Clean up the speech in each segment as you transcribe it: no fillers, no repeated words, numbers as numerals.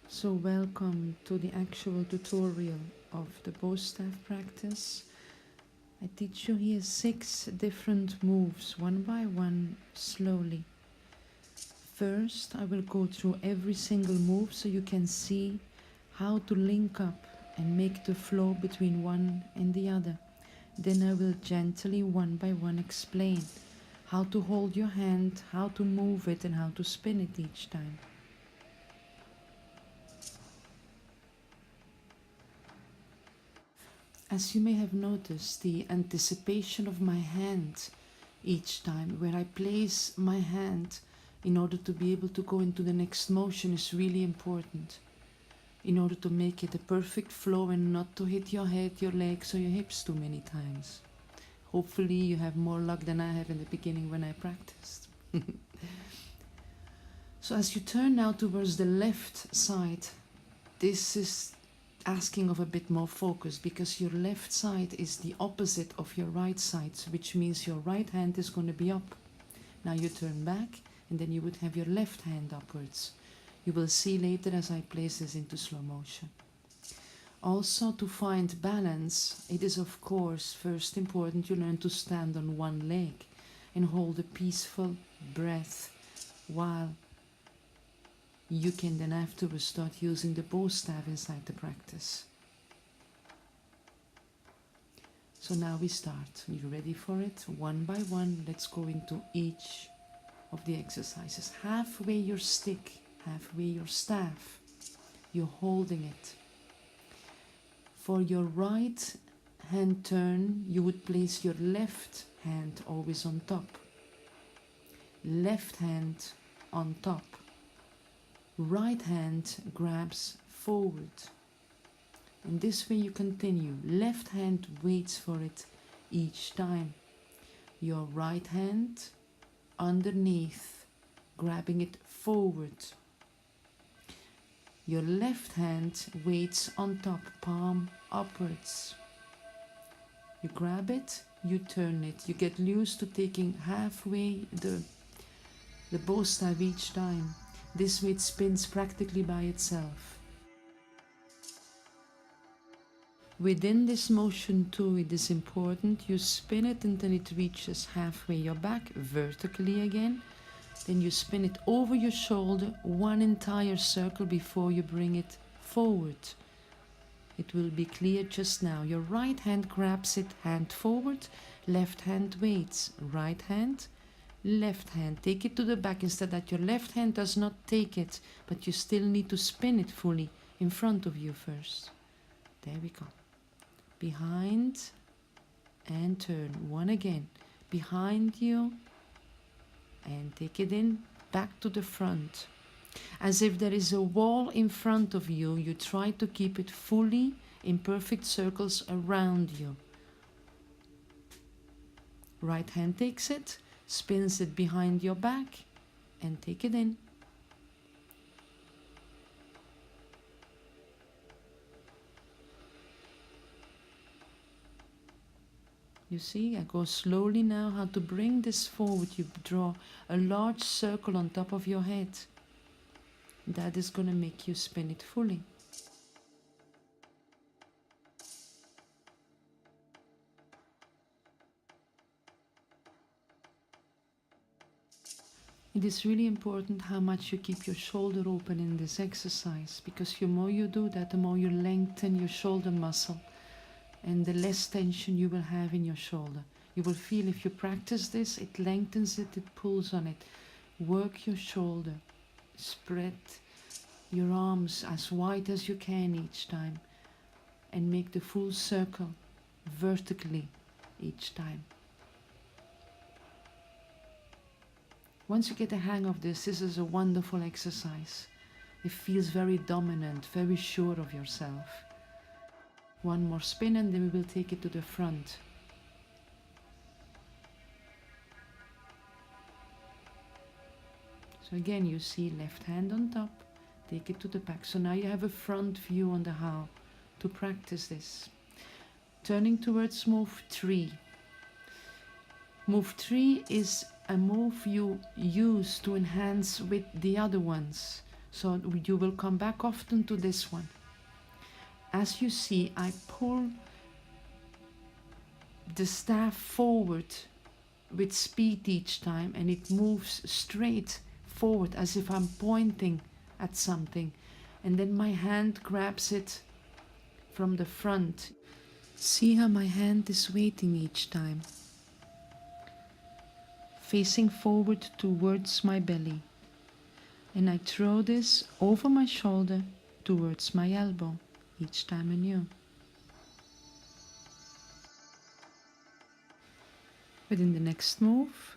So welcome to the actual tutorial of the bow staff practice. I teach you here 6 different moves, one by one, slowly. First, I will go through every single move so you can see how to link up and make the flow between one and the other. Then I will gently, one by one, explain how to hold your hand, how to move it, and how to spin it each time. As you may have noticed, the anticipation of my hand each time, where I place my hand in order to be able to go into the next motion, is really important. In order to make it a perfect flow and not to hit your head, your legs, or your hips too many times. Hopefully you have more luck than I have in the beginning when I practiced. So as you turn now towards the left side, this is asking of a bit more focus, because your left side is the opposite of your right side, which means your right hand is going to be up. Now you turn back and then you would have your left hand upwards. You will see later as I place this into slow motion. Also, to find balance, it is of course first important you learn to stand on one leg and hold a peaceful breath, while you can then afterwards start using the bow staff inside the practice. So now we start. Are you ready for it? One by one, let's go into each of the exercises. Halfway your stick, halfway your staff, you're holding it. For your right hand turn, you would place your left hand always on top. Left hand on top. Right hand grabs forward. And this way you continue. Left hand waits for it each time. Your right hand underneath, grabbing it forward. Your left hand waits on top, palm upwards. You grab it, you turn it. You get used to taking halfway the bow staff each time. This way it spins practically by itself. Within this motion too, it is important you spin it until it reaches halfway your back, vertically again. Then you spin it over your shoulder, one entire circle before you bring it forward. It will be clear just now. Your right hand grabs it, hand forward, left hand waits, right hand, left hand. Take it to the back instead that your left hand does not take it, but you still need to spin it fully in front of you first. There we go. Behind and turn. One again. Behind you and take it in, back to the front. As if there is a wall in front of you, you try to keep it fully in perfect circles around you. Right hand takes it, spins it behind your back and take it in. You see, I go slowly now how to bring this forward. You draw a large circle on top of your head. That is going to make you spin it fully. It is really important how much you keep your shoulder open in this exercise, because the more you do that, the more you lengthen your shoulder muscle and the less tension you will have in your shoulder. You will feel if you practice this, it lengthens it, it pulls on it. Work your shoulder, spread your arms as wide as you can each time and make the full circle vertically each time. Once you get the hang of this, this is a wonderful exercise. It feels very dominant, very sure of yourself. One more spin and then we will take it to the front. So again, you see left hand on top, take it to the back. So now you have a front view on the how to practice this. Turning towards move 3. Move 3 is a move you use to enhance with the other ones. So you will come back often to this one. As you see, I pull the staff forward with speed each time, and it moves straight forward as if I'm pointing at something, and then my hand grabs it from the front. See how my hand is waiting each time, facing forward towards my belly, and I throw this over my shoulder towards my elbow each time anew. Within the next move,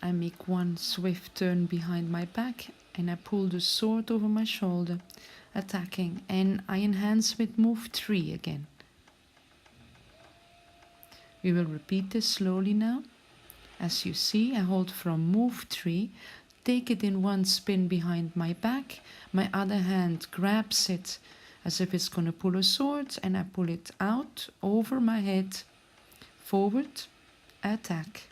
I make one swift turn behind my back and I pull the sword over my shoulder, attacking, and I enhance with move 3 again. We will repeat this slowly now. As you see, I hold from move 3, take it in one spin behind my back, my other hand grabs it as if it's going to pull a sword, and I pull it out over my head, forward, attack.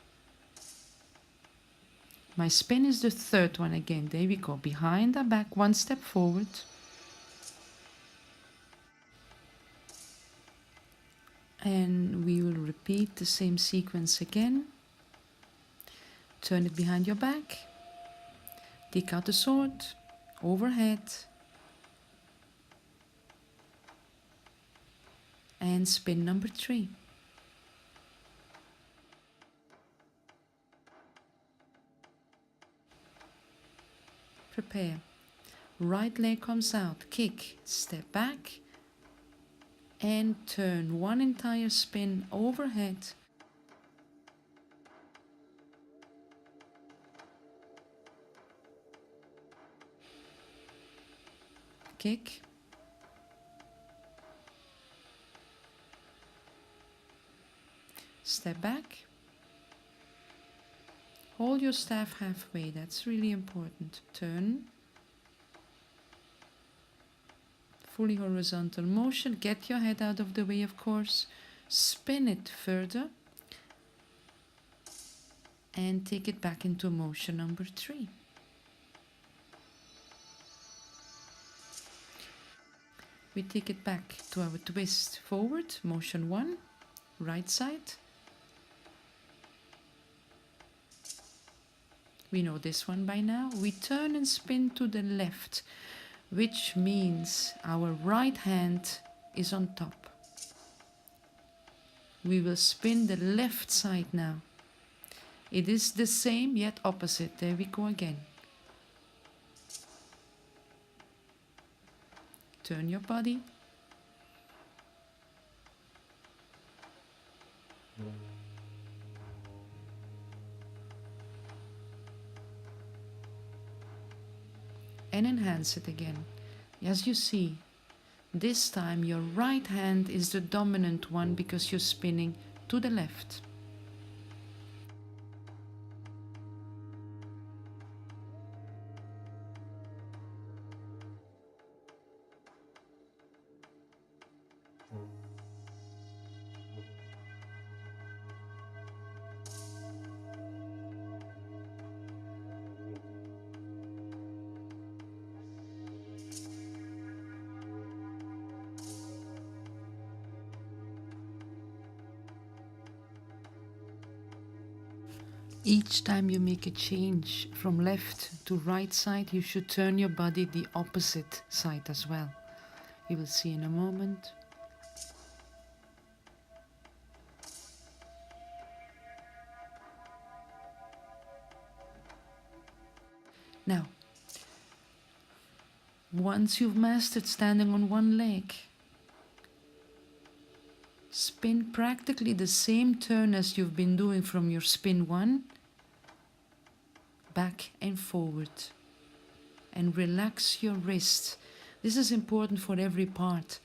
My spin is the third one again. There we go. Behind the back, one step forward. And we will repeat the same sequence again. Turn it behind your back. Take out the sword, overhead. And spin number 3. Prepare. Right leg comes out, kick, step back, and turn one entire spin overhead. Kick. Step back. Hold your staff halfway, that's really important. Turn. Fully horizontal motion. Get your head out of the way, of course. Spin it further. And take it back into motion number 3. We take it back to our twist forward, motion 1, right side. We know this one by now. We turn and spin to the left, which means our right hand is on top. We will spin the left side now. It is the same yet opposite. There we go again. Turn your body. And enhance it again. As you see, this time your right hand is the dominant one because you're spinning to the left. Each time you make a change from left to right side, you should turn your body the opposite side as well. You will see in a moment. Now, once you've mastered standing on one leg, spin practically the same turn as you've been doing from your spin 1, back and forward, and relax your wrist. This is important for every part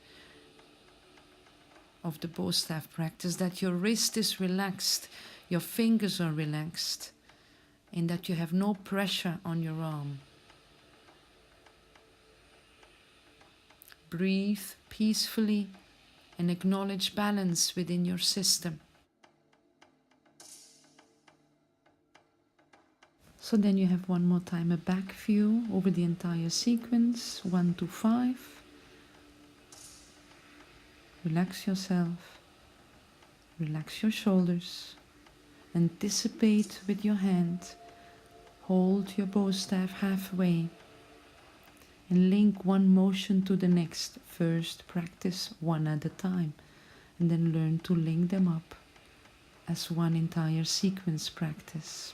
of the bow staff practice, that your wrist is relaxed, your fingers are relaxed, and that you have no pressure on your arm. Breathe peacefully and acknowledge balance within your system. So then you have one more time a back view over the entire sequence, 1 to 5. Relax yourself, relax your shoulders, anticipate with your hand, hold your bow staff halfway and link one motion to the next. First practice one at a time and then learn to link them up as one entire sequence practice.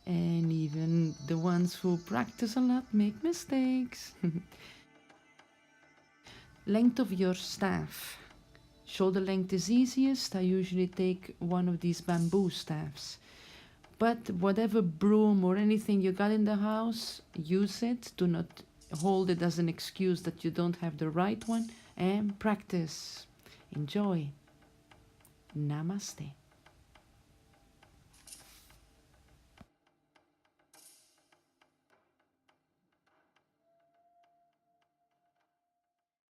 And even the ones who practice a lot make mistakes. Length of your staff. Shoulder length is easiest. I usually take one of these bamboo staffs. But whatever broom or anything you got in the house, use it. Do not hold it as an excuse that you don't have the right one. And practice. Enjoy. Namaste.